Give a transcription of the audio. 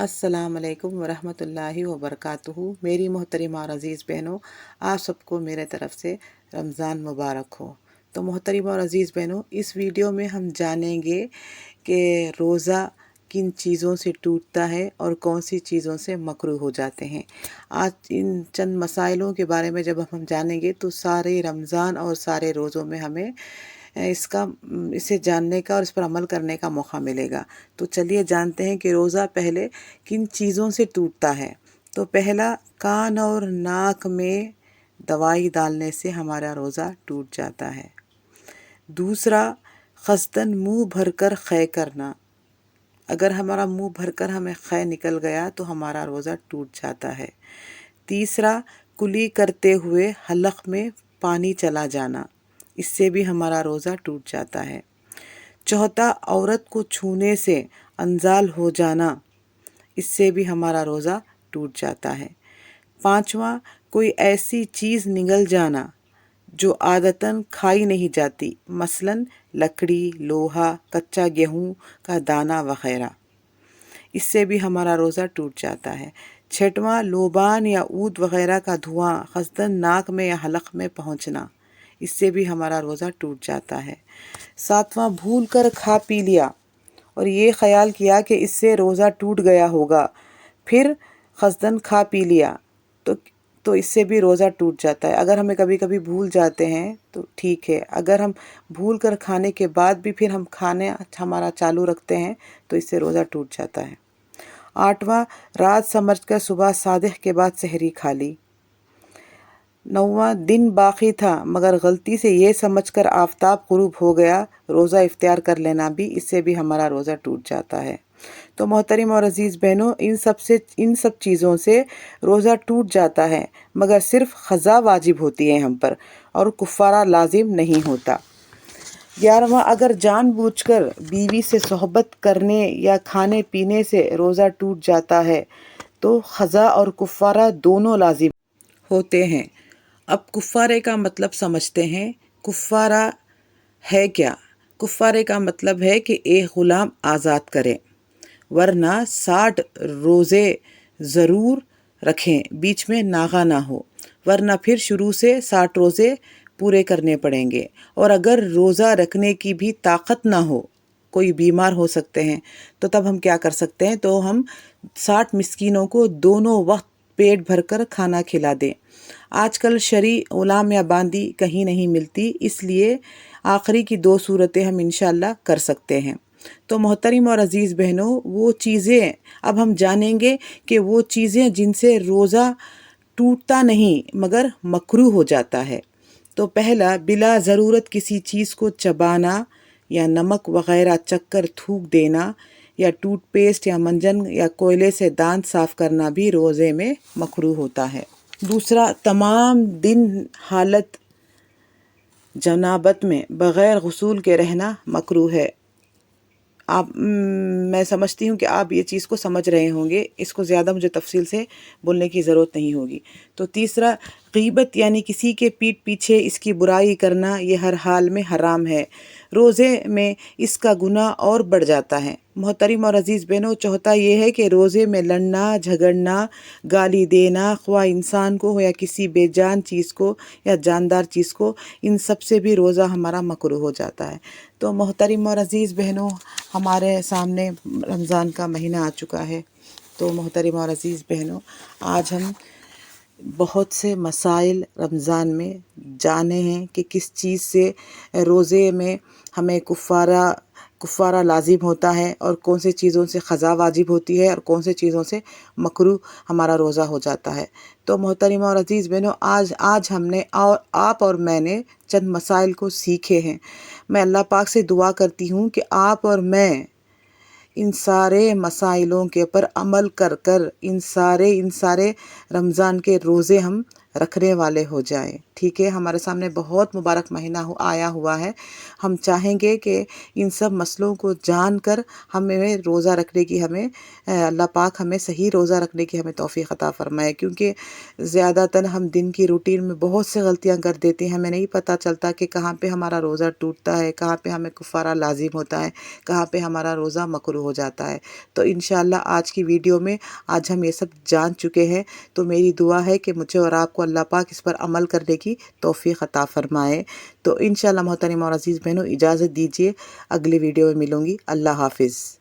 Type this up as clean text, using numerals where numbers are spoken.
अस्सलाम वालेकुम वरहमतुल्लाहि वबरकातुहू। मेरी मोहतरमा और अज़ीज़ बहनों, आप सबको मेरे तरफ़ से रमज़ान मुबारक हो। तो मोहतरमा और अज़ीज़ बहनों, इस वीडियो में हम जानेंगे कि रोज़ा किन चीज़ों से टूटता है और कौन सी चीज़ों से मकरूह हो जाते हैं। आज इन चंद मसाइलों के बारे में जब हम जानेंगे तो सारे रमज़ान और सारे रोज़ों में हमें इसे जानने का और इस पर अमल करने का मौका मिलेगा। तो चलिए जानते हैं कि रोज़ा पहले किन चीज़ों से टूटता है। तो पहला, कान और नाक में दवाई डालने से हमारा रोज़ा टूट जाता है। दूसरा, क़स्दन मुंह भरकर ख़ै करना। अगर हमारा मुंह भरकर हमें ख़ै निकल गया तो हमारा रोज़ा टूट जाता है। तीसरा, कुली करते हुए हलक़ में पानी चला जाना, इससे भी हमारा रोज़ा टूट जाता है। चौथा, औरत को छूने से अंजाल हो जाना, इससे भी हमारा रोज़ा टूट जाता है। पाँचवा, कोई ऐसी चीज़ निगल जाना जो आदतन खाई नहीं जाती, मसलन लकड़ी, लोहा, कच्चा गेहूँ का दाना वग़ैरह, इससे भी हमारा रोज़ा टूट जाता है। छठवां, लोबान या ऊद वग़ैरह का धुआं क़स्दन नाक में या हलक़ में पहुँचना, इससे भी हमारा रोज़ा टूट जाता है। सातवां, भूल कर खा पी लिया और ये ख़याल किया कि इससे रोज़ा टूट गया होगा, फिर क़स्दन खा पी लिया तो इससे भी रोज़ा टूट जाता है। अगर हमें कभी कभी भूल जाते हैं तो ठीक है, अगर हम भूल कर खाने के बाद भी फिर हम खाने हमारा चालू रखते हैं तो इससे रोज़ा टूट जाता है। आठवां, रात समझकर सुबह सादिक़ के बाद सहरी खा ली। नौवां, दिन बाकी था मगर गलती से ये समझकर आफ़ताब ग़ुरूब हो गया, रोज़ा इफ्तियार कर लेना भी, इससे भी हमारा रोज़ा टूट जाता है। तो मोहतरम और अज़ीज़ बहनों, इन सब चीज़ों से रोज़ा टूट जाता है मगर सिर्फ़ क़ज़ा वाजिब होती है हम पर और कुफ़ारा लाजिम नहीं होता। 11वां, अगर जानबूझकर बीवी से सोहबत करने या खाने पीने से रोज़ा टूट जाता है तो क़ज़ा और कुफ़ारा दोनों लाजिम होते हैं। अब कुफ़ारे का मतलब समझते हैं। कुफ़ारा है क्या? कुफ़ारे का मतलब है कि एक ग़ुलाम आज़ाद करें, वरना 60 रोज़े ज़रूर रखें, बीच में नागा ना हो, वरना फिर शुरू से 60 रोज़े पूरे करने पड़ेंगे। और अगर रोज़ा रखने की भी ताकत ना हो, कोई बीमार हो सकते हैं, तो तब हम क्या कर सकते हैं, तो हम 60 मिस्कीनों को दोनों वक्त पेट भरकर खाना खिला दें। आजकल शरी ग़ुलाम या बांदी कहीं नहीं मिलती, इसलिए आखिरी की 2 सूरतें हम इंशाअल्लाह कर सकते हैं। तो मोहतरम और अज़ीज़ बहनों, वो चीज़ें अब हम जानेंगे कि वो चीज़ें जिनसे रोज़ा टूटता नहीं मगर मकरूह हो जाता है। तो पहला, बिला ज़रूरत किसी चीज़ को चबाना या नमक वग़ैरह चखकर थूक देना या टूथपेस्ट या मंजन या कोयले से दांत साफ़ करना भी रोज़े में मकरूह होता है। दूसरा, तमाम दिन हालत जनाबत में बग़ैर गुसूल के रहना मकरूह है। मैं समझती हूँ कि आप ये चीज़ को समझ रहे होंगे, इसको ज़्यादा मुझे तफसील से बोलने की ज़रूरत नहीं होगी। तो तीसरा, ग़ीबत यानी किसी के पीठ पीछे इसकी बुराई करना, ये हर हाल में हराम है, रोज़े में इसका गुनाह और बढ़ जाता है। मोहतरम और अज़ीज़ बहनों, चौथा ये है कि रोज़े में लड़ना, झगड़ना, गाली देना, ख्वाह इंसान को हो या किसी बेजान चीज़ को या जानदार चीज़ को, इन सब से भी रोज़ा हमारा मकरूह हो जाता है। तो मोहतरम और अज़ीज़ बहनों, हमारे सामने रमज़ान का महीना आ चुका है। तो मोहतरम और अज़ीज़ बहनों, आज हम बहुत से मसाइल रमज़ान में जाने हैं कि किस चीज़ से रोज़े में हमें कुफ़ारा लाजिम होता है और कौन सी चीज़ों से क़ज़ा वाजिब होती है और कौन सी चीज़ों से मकरूह हमारा रोज़ा हो जाता है। तो मोहतरम और अज़ीज़ बहनों, आज हमने और आप और मैंने चंद मसाइल को सीखे हैं। मैं अल्लाह पाक से दुआ करती हूँ कि आप और मैं इन सारे मसाइलों के ऊपर अमल कर इन सारे रमज़ान के रोज़े हम رکھنے والے ہو جائیں. ٹھیک ہے، ہمارے سامنے بہت مبارک مہینہ آیا ہوا ہے. ہم چاہیں گے کہ ان سب مسئلوں کو جان کر ہمیں روزہ رکھنے کی اللہ پاک ہمیں صحیح روزہ رکھنے کی ہمیں توفیق عطا فرمائے. کیونکہ زیادہ تر ہم دن کی روٹین میں بہت سے غلطیاں کر دیتے ہیں. ہمیں نہیں پتہ چلتا کہ کہاں پہ ہمارا روزہ ٹوٹتا ہے، کہاں پہ ہمیں کفارہ لازم ہوتا ہے، کہاں پہ ہمارا روزہ مکروہ ہو جاتا ہے. تو انشاءاللہ آج کی ویڈیو میں آج ہم یہ سب جان چکے ہیں. تو میری دعا ہے کہ مجھے اور آپ کو اللہ پاک اس پر عمل کرنے کی توفیق عطا فرمائے. تو انشاءاللہ محترم اور عزیز بہنوں، اجازت دیجیے، اگلی ویڈیو میں ملوں گی. اللہ حافظ.